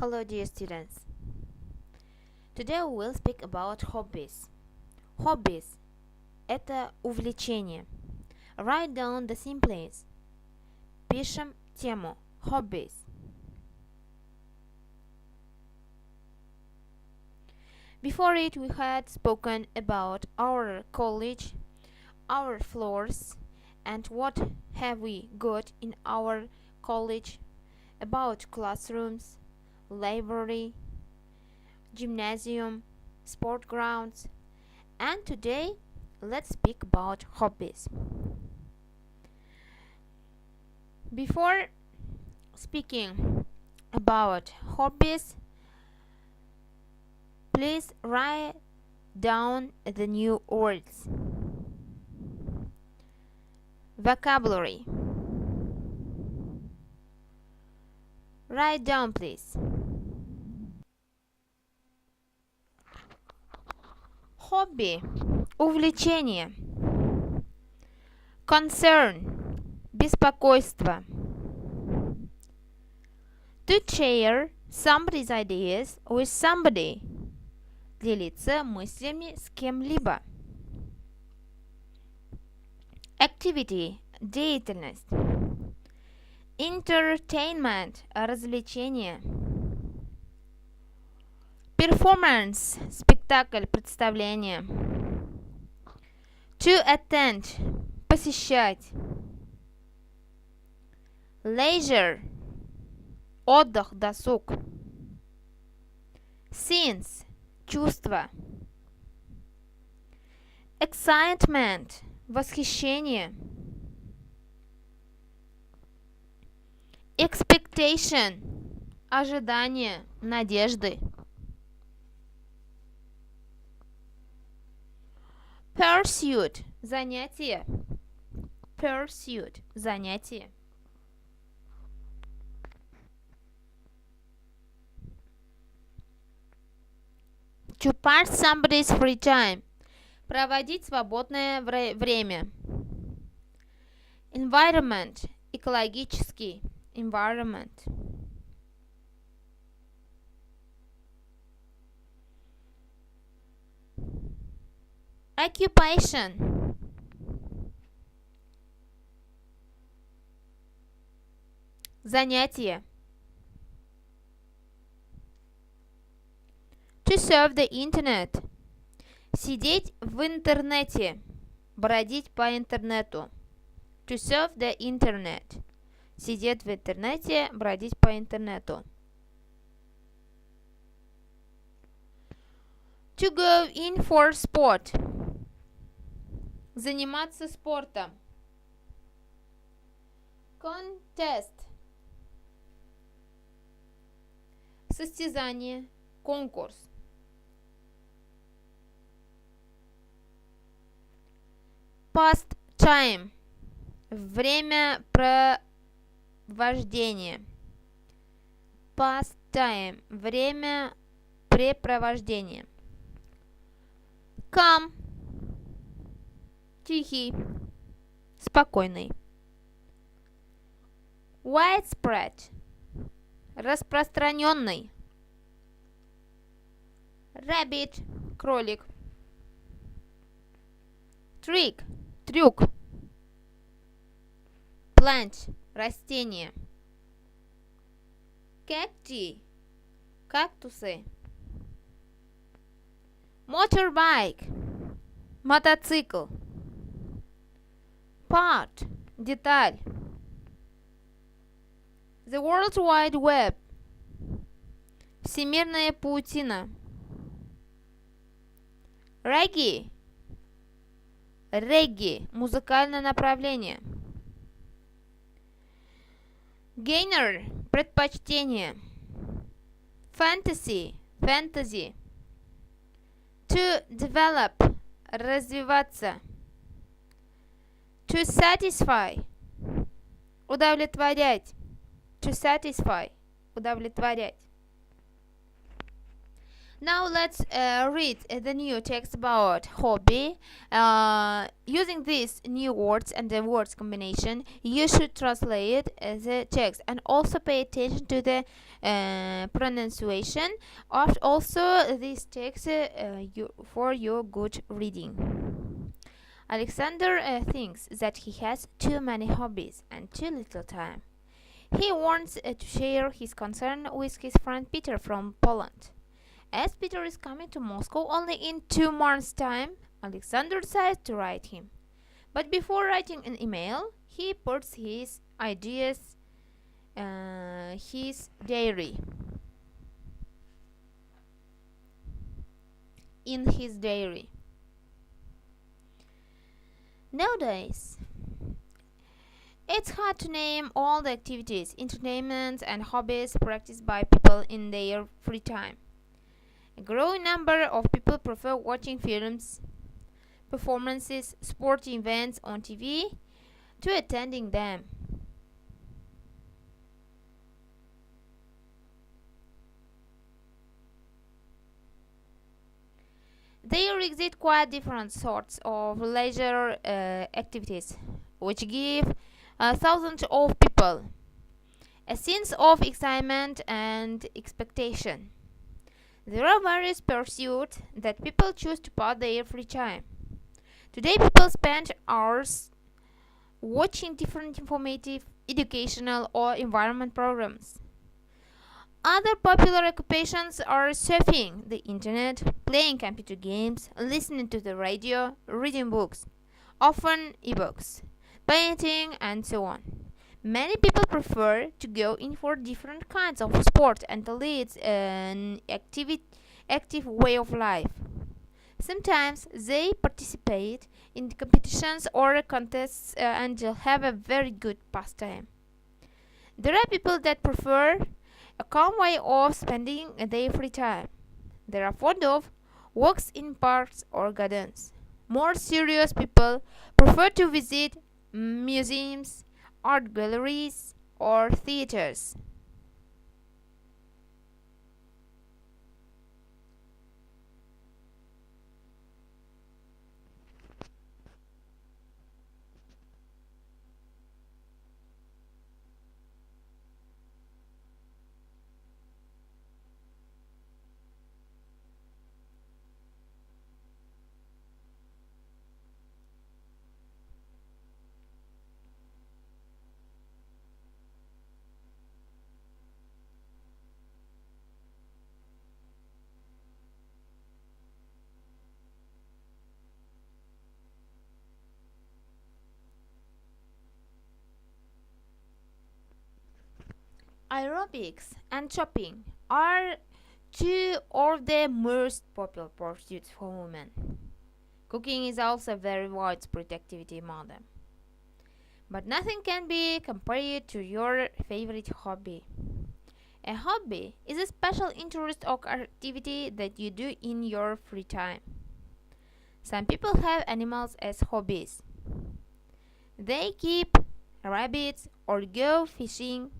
Hello, dear students. Today we will speak about hobbies. Hobbies– это увлечение. Write down the simplest. Пишем тему Hobbies. Before it, we had spoken about our college, our floors, and what have we got in our college, about classrooms, library, gymnasium, sport grounds, and today let's speak about hobbies. Before speaking about hobbies, please write down the new words. Vocabulary. Write down, please. Hobby – увлечение. Concern – беспокойство. To share somebody's ideas with somebody – делиться мыслями с кем-либо. Activity – деятельность. Entertainment – развлечение. Performance – спектакль, представление. To attend – посещать. Leisure – отдых, досуг. Sense – чувство. Excitement – восхищение. Expectation – ожидание, надежды. Pursuit – занятие. Pursuit – занятие. To pass somebody's free time – проводить свободное время. Environment – экологический. Environment. Occupation – занятие. To surf the internet – сидеть в интернете, бродить по интернету. To surf the internet – сидеть в интернете, бродить по интернету. To go in for sport – заниматься спортом. Contest – состязание, конкурс. Pastime – времяпровождение. Pastime – времяпрепровождение. Calm – тихий, спокойный. Widespread – распространенный. Rabbit – кролик. Trick – трюк. Plant – растение. Cacti – кактусы. Motorbike – мотоцикл. Part – деталь. The World Wide Web – всемирная паутина. Reggae – регги, музыкальное направление. Gainer – предпочтение. Fantasy – фэнтези. To develop – развиваться. To satisfy – удовлетворять. To satisfy – удовлетворять. Now let's read the new text about hobby. Using these new words and the words combination, you should translate the text and also pay attention to the pronunciation of also this text for your good reading. Alexander thinks that he has too many hobbies and too little time. He wants to share his concern with his friend Peter from Poland. As Peter is coming to Moscow only in 2 months' time, Alexander decides to write him. But before writing an email, he puts his ideas, his diary. In his diary. Nowadays, it's hard to name all the activities, entertainments, and hobbies practiced by people in their free time. A growing number of people prefer watching films, performances, sporting events on TV to attending them. There exist quite different sorts of leisure activities, which give thousands of people a sense of excitement and expectation. There are various pursuits that people choose to pass their free time. Today, people spend hours watching different informative, educational, or environment programs. Other popular occupations are surfing the internet, playing computer games, listening to the radio, reading books, often ebooks, painting, and so on. Many people prefer to go in for different kinds of sport and lead an active way of life. Sometimes they participate in competitions or contests and have a very good pastime. There are people that prefer a calm way of spending their free time. They are fond of walks in parks or gardens. More serious people prefer to visit museums, art galleries, or theaters. Aerobics and shopping are two of the most popular pursuits for women. Cooking is also a very widespread activity among them. But nothing can be compared to your favorite hobby. A hobby is a special interest or activity that you do in your free time. Some people have animals as hobbies. They keep rabbits or go fishing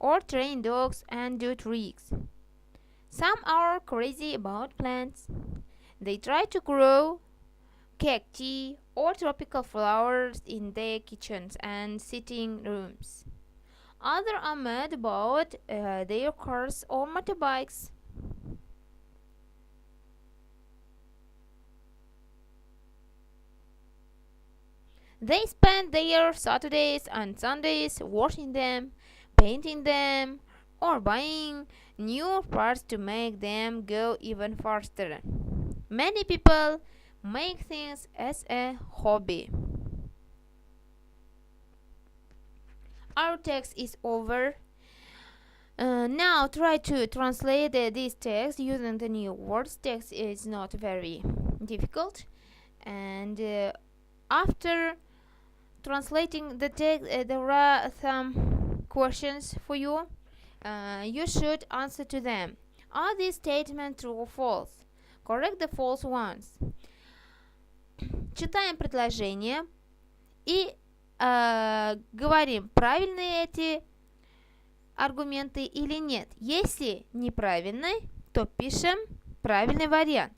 or train dogs and do tricks. Some are crazy about plants. They try to grow cacti or tropical flowers in their kitchens and sitting rooms. Others are mad about their cars or motorbikes. They spend their Saturdays and Sundays washing them, painting them, or buying new parts to make them go even faster. Many people make things as a hobby. Our text is over. Now try to translate this text using the new words. Text is not very difficult, and after translating the text, there are some questions for you. You should answer to them. Are these statements true or false? Correct the false ones. Читаем предложение и говорим, правильные эти аргументы или нет. Если неправильные, то пишем Правильный вариант.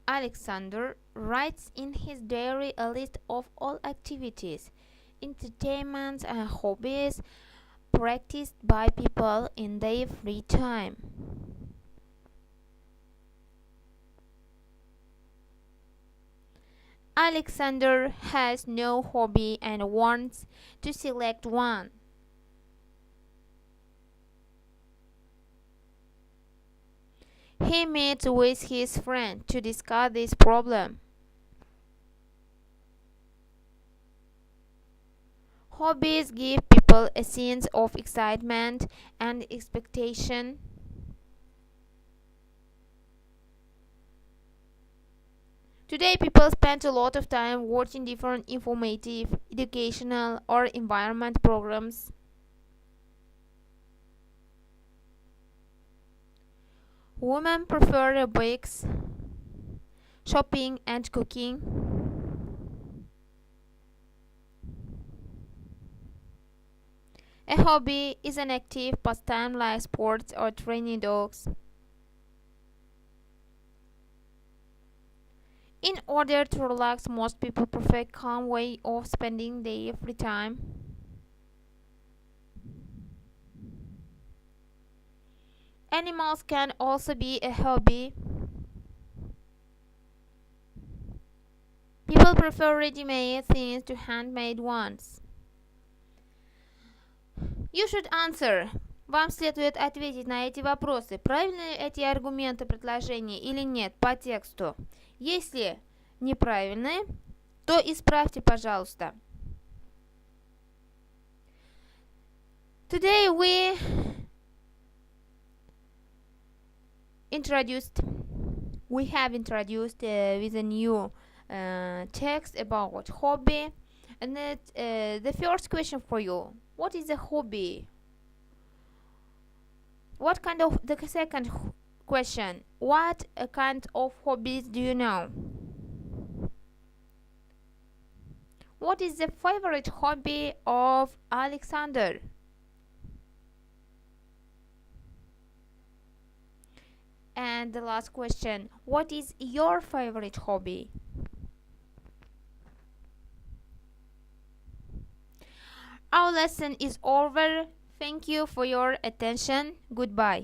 Alexander writes in his diary a list of all activities, entertainments, and hobbies practiced by people in their free time. Alexander has no hobby and wants to select one. He meets with his friend to discuss this problem. Hobbies give people a sense of excitement and expectation. Today, people spend a lot of time watching different informative, educational, or environment programs. Women prefer books, shopping, and cooking. A hobby is an active pastime like sports or training dogs. In order to relax, most people prefer a calm way of spending their free time. Animals can also be a hobby. People prefer ready-made things to handmade ones. You should answer. Вам следует ответить на эти вопросы. Правильны эти аргументы предложения или нет по тексту? Если неправильны, то исправьте, пожалуйста. Today we have introduced with a new text about hobby, and the first question for you: what is a hobby? What kind of the second question: what kind of hobbies do you know? What is the favorite hobby of Alexander? And the last question: what is your favorite hobby? Our lesson is over. Thank you for your attention. Goodbye.